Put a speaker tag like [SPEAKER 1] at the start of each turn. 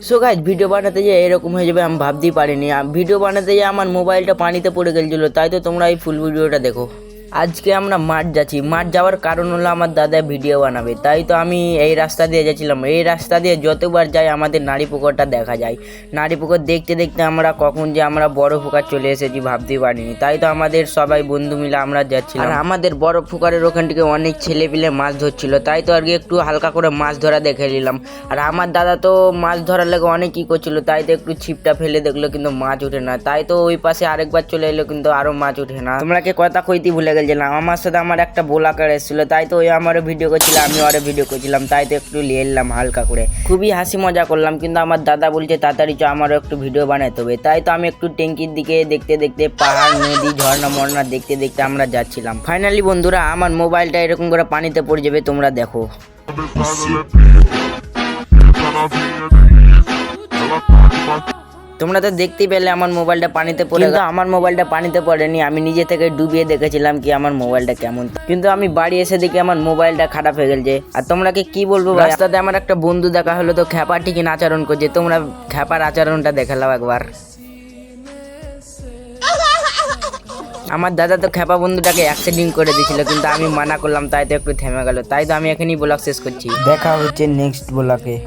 [SPEAKER 1] So guys video বানাতে যে এরকম হয়ে যাবে আমি ভাবতেই পারিনি। ভিডিও বানাতে যে আমার মোবাইলটা পানিতে পড়ে গেছিলো, তাই তো তোমরা এই ফুল ভিডিওটা দেখো। আজকে আমরা মাঠ যাচ্ছি, মাঠ যাওয়ার কারণ হলো আমার দাদা ভিডিও বানাবে, তাই তো আমি এই রাস্তা দিয়ে যাচ্ছিলাম। এই রাস্তা দিয়ে যতবার যাই আমাদের নারী পুকুরটা দেখা যায়। নারী পুকুর দেখতে দেখতে আমরা কখন যে আমরা বড় পুকুর চলে এসেছি ভাবতেই পারিনি। তাই তো আমাদের সবাই বন্ধু মিলে আমরা যাচ্ছিলাম। আর আমাদের বড় পুকুরের ওখান থেকে অনেক ছেলে পিলে মাছ ধরছিল, তাই তো আর কি একটু হালকা করে মাছ ধরা দেখে নিলাম। আর আমার দাদা তো মাছ ধরার লেগে অনেক কী করছিল, তাই তো একটু ছিপটা ফেলে দেখলো কিন্তু মাছ উঠে না। তাই তো ওই পাশে আরেকবার চলে এলো কিন্তু আরো মাছ উঠে না। তোমরাকে কথা কইতে ভুলে গেছিলাম, আমার সাথে আমার একটা বোলাকার এসেছিল, তাই তো ওই আমারও ভিডিও করছিল, আমি ওরে ভিডিও করছিলাম, তাই তো একটু নিয়ে এলাম হালকা করে। খুবই হাসি মজা করলাম, কিন্তু আমার দাদা বলছে তাড়াতাড়ি চ আমারও একটু ভিডিও বানাতে হবে। তাই তো আমি একটু ট্যাঙ্কির দিকে দেখতে দেখতে পাহাড় নদী ঝর্ণা মর্ণা দেখতে দেখতে আমরা যাচ্ছিলাম। ফাইনালি বন্ধুরা আমার মোবাইলটা এরকম করে পানিতে পড়ে যাবে, তোমরা দেখো। তোমরা তো দেখতেই পেলে আমার মোবাইলটা পানিতে পড়ে, কিন্তু আমার মোবাইলটা পানিতে পড়েনি, আমি নিজে থেকে ডুবিয়ে দেখেছিলাম কি আমার মোবাইলটা কেমন। কিন্তু আমি বাড়ি এসে দেখি আমার মোবাইলটা খারাপ হয়ে গেছে। আর তোমরাকে কি বলবো, রাস্তাতে আমার একটা বন্ধু দেখা হলো, তো খ্যাপা ঠিকই আচরণ করছে। তোমরা খ্যাপার আচরণটা দেখালাম একবার। আমার দাদা তো খ্যাপা বন্ধুটাকে অ্যাক্সিডেন্ট করে দিয়েছিল, কিন্তু আমি মানা করলাম, তাই তো একটু থেমে গেল। তাই তো আমি এখানেই ব্লগ শেষ করছি, দেখা হচ্ছে নেক্সট ব্লগে।